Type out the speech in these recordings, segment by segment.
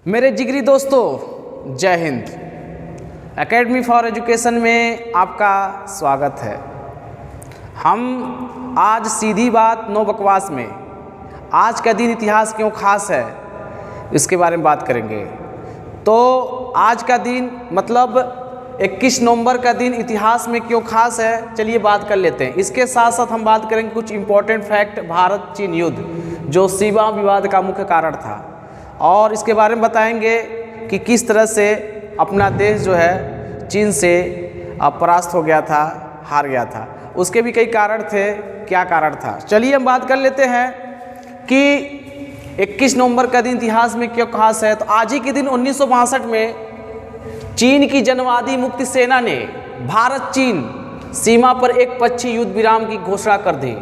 मेरे जिगरी दोस्तों, जय हिंद। एकेडमी फॉर एजुकेशन में आपका स्वागत है। हम आज सीधी बात नो बकवास में आज का दिन इतिहास क्यों खास है इसके बारे में बात करेंगे। तो आज का दिन मतलब 21 नवंबर का दिन इतिहास में क्यों खास है, चलिए बात कर लेते हैं। इसके साथ साथ हम बात करेंगे कुछ इम्पोर्टेंट फैक्ट भारत चीन युद्ध जो सीमा विवाद का मुख्य कारण था, और इसके बारे में बताएंगे कि किस तरह से अपना देश जो है चीन से परास्त हो गया था, हार गया था। उसके भी कई कारण थे, क्या कारण था चलिए हम बात कर लेते हैं कि 21 नवंबर का दिन इतिहास में क्यों खास है। तो आज ही के दिन 1962 में चीन की जनवादी मुक्ति सेना ने भारत चीन सीमा पर एक पक्षी युद्ध विराम की घोषणा कर दी।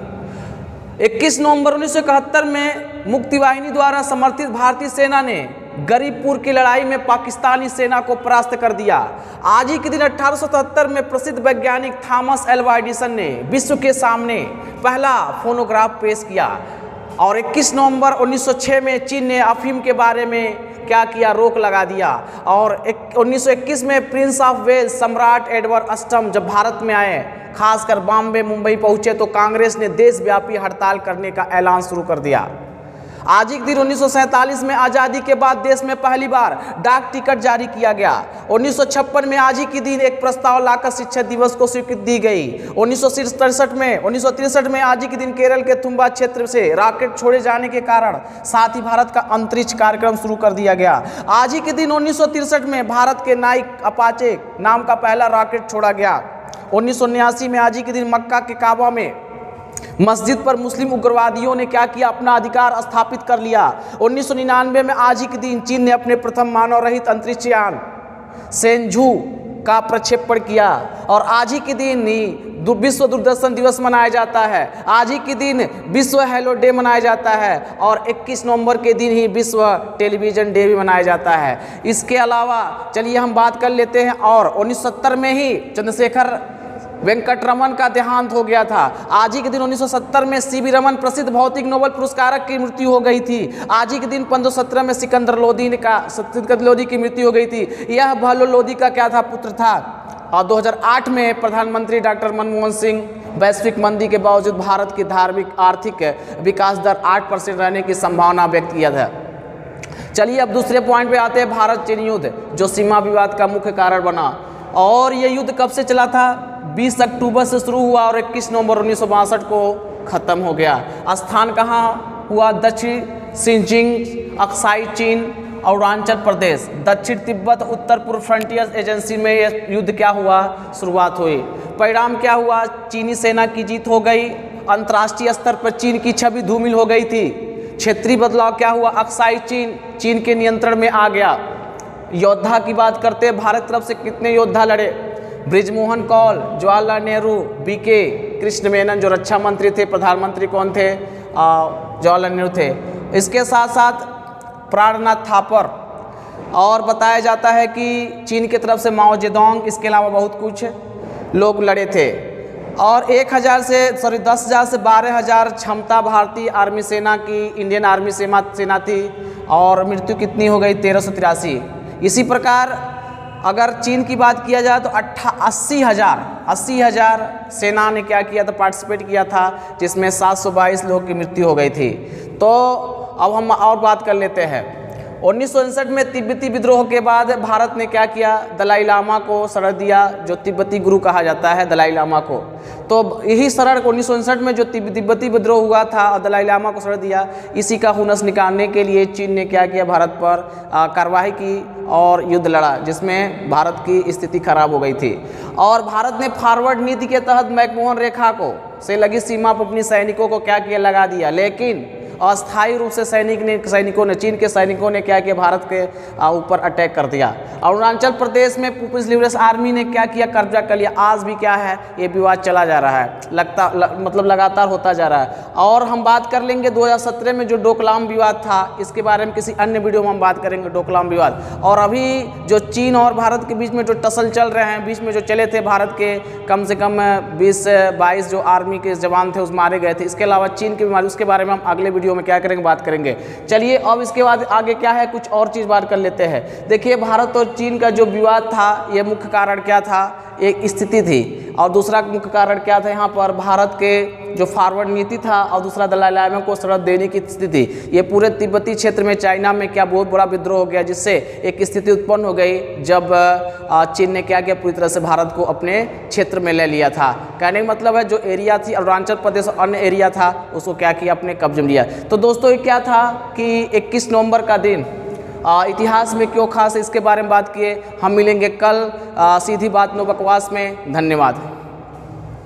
21 नवंबर 1971 में मुक्ति वाहिनी द्वारा समर्थित भारतीय सेना ने गरीबपुर की लड़ाई में पाकिस्तानी सेना को परास्त कर दिया। आज ही के दिन 1877 में प्रसिद्ध वैज्ञानिक थॉमस एल्वा एडिसन ने विश्व के सामने पहला फोनोग्राफ पेश किया। और 21 नवंबर 1906 में चीन ने अफीम के बारे में क्या किया, रोक लगा दिया। और 1921 में प्रिंस ऑफ वेल्स सम्राट एडवर्ड अष्टम जब भारत में आए, खासकर बॉम्बे मुंबई पहुंचे, तो कांग्रेस ने देशव्यापी हड़ताल करने का ऐलान शुरू कर दिया। आज ही के दिन 1947 में आज़ादी के बाद देश में पहली बार डाक टिकट जारी किया गया। 1956 में आज ही के दिन एक प्रस्ताव लाकर शिक्षक दिवस को स्वीकृति दी गई। 1963 में आज ही के दिन केरल के तुम्बा क्षेत्र से रॉकेट छोड़े जाने के कारण साथ ही भारत का अंतरिक्ष कार्यक्रम शुरू कर दिया गया। आज ही के दिन 1963 में भारत के नाइक अपाचे नाम का पहला रॉकेट छोड़ा गया। 1979 में आज ही के दिन मक्का के काबा में मस्जिद पर मुस्लिम उग्रवादियों ने क्या किया, अपना अधिकार स्थापित कर लिया। 1999 में आज ही के दिन चीन ने अपने प्रथम मानव रहित अंतरिक्ष यान सेंझू का प्रक्षेपण किया। और आज ही के दिन ही विश्व दूरदर्शन दिवस मनाया जाता है। आज ही के दिन विश्व हेलो डे मनाया जाता है। और 21 नवंबर के दिन ही विश्व टेलीविज़न डे भी मनाया जाता है। इसके अलावा चलिए हम बात कर लेते हैं। और 1970 में ही चंद्रशेखर वेंकट रमन का देहांत हो गया था। आज ही के दिन 1970 में सीवी रमन प्रसिद्ध भौतिक नोबेल पुरस्कारक की मृत्यु हो गई थी। आज ही के दिन 1517 में सिकंदर लोदी की मृत्यु हो गई थी। यह बहलोल लोदी का क्या था, पुत्र था। और 2008 में प्रधानमंत्री डॉक्टर मनमोहन सिंह वैश्विक मंदी के बावजूद भारत की धार्मिक आर्थिक विकास दर 8% रहने की संभावना व्यक्त किया था। चलिए अब दूसरे पॉइंट पे आते हैं, भारत चीन युद्ध जो सीमा विवाद का मुख्य कारण बना। और ये युद्ध कब से चला था, 20 अक्टूबर से शुरू हुआ और 21 नवंबर 1962 को ख़त्म हो गया। स्थान कहाँ हुआ, दक्षिण सिंजिंग अक्साई चीन अरुणाचल प्रदेश, दक्षिण तिब्बत उत्तर पूर्व फ्रंटियर एजेंसी में यह युद्ध क्या हुआ, शुरुआत हुई। परिणाम क्या हुआ, चीनी सेना की जीत हो गई। अंतर्राष्ट्रीय स्तर पर चीन की छवि धूमिल हो गई थी। क्षेत्रीय बदलाव क्या हुआ, अक्साई चीन के नियंत्रण में आ गया। योद्धा की बात करते हैं, भारत तरफ से कितने योद्धा लड़े, बृजमोहन कौल, जवाहरलाल नेहरू, बीके कृष्ण मेनन जो रक्षा मंत्री थे, प्रधानमंत्री कौन थे, जवाहरलाल नेहरू थे। इसके साथ साथ प्राणनाथ थापर, और बताया जाता है कि चीन की तरफ से माओ जेडोंग, इसके अलावा बहुत कुछ लोग लड़े थे। और 10,000 से 12,000 क्षमता भारतीय आर्मी सेना की, इंडियन आर्मी सेना थी। और मृत्यु कितनी हो गई, 1383। इसी प्रकार अगर चीन की बात किया जाए तो 80,000 सेना ने क्या किया था, पार्टिसिपेट किया था, जिसमें 722 लोगों की मृत्यु हो गई थी। तो अब हम और बात कर लेते हैं। 1959 में तिब्बती विद्रोह के बाद भारत ने क्या किया, दलाई लामा को शरण दिया, जो तिब्बती गुरु कहा जाता है दलाई लामा को। तो यही शरण 1959 में जो तिब्बती विद्रोह हुआ था और दलाई लामा को शरण दिया, इसी का हुनस निकालने के लिए चीन ने क्या किया, भारत पर कार्रवाई की और युद्ध लड़ा, जिसमें भारत की स्थिति खराब हो गई थी। और भारत ने फॉरवर्ड नीति के तहत मैकमोहन रेखा को से लगी सीमा पर अपनी सैनिकों को क्या किया, लगा दिया। लेकिन अस्थायी रूप से चीन के सैनिकों ने क्या किया, भारत के ऊपर अटैक कर दिया। अरुणाचल प्रदेश में पीपुल्स लिबरेशन आर्मी ने क्या किया, कब्जा कर लिया। आज भी क्या है, ये विवाद चला जा रहा है, मतलब लगातार होता जा रहा है। और हम बात कर लेंगे 2017 में जो डोकलाम विवाद था, इसके बारे में किसी अन्य वीडियो में हम बात करेंगे, डोकलाम विवाद। और अभी जो चीन और भारत के बीच में जो टसल चल रहे हैं, बीच में जो चले थे, भारत के कम से कम 20 से 22 जो आर्मी के जवान थे उस मारे गए थे। इसके अलावा चीन की बीमारी, उसके बारे में हम अगले वीडियो वीडियो में क्या करेंगे, बात करेंगे। चलिए अब इसके बाद आगे क्या है, कुछ और चीज़ बात कर लेते हैं। देखिए भारत और चीन का जो विवाद था, ये मुख्य कारण क्या था, एक स्थिति थी, और दूसरा मुख्य कारण क्या था, यहाँ पर भारत के जो फॉरवर्ड नीति था, और दूसरा दलाई लामा को शरण देने की स्थिति। ये पूरे तिब्बती क्षेत्र में चाइना में क्या बहुत बड़ा विद्रोह हो गया, जिससे एक स्थिति उत्पन्न हो गई जब चीन ने क्या किया, पूरी तरह से भारत को अपने क्षेत्र में ले लिया था। कहने का मतलब है जो एरिया थी अरुणाचल प्रदेश और अन्य एरिया था उसको क्या किया, अपने कब्जे में लिया। तो दोस्तों ये क्या था कि 21 नवंबर का दिन इतिहास में क्यों खास है, इसके बारे में बात किए। हम मिलेंगे कल सीधी बात नो बकवास में। धन्यवाद।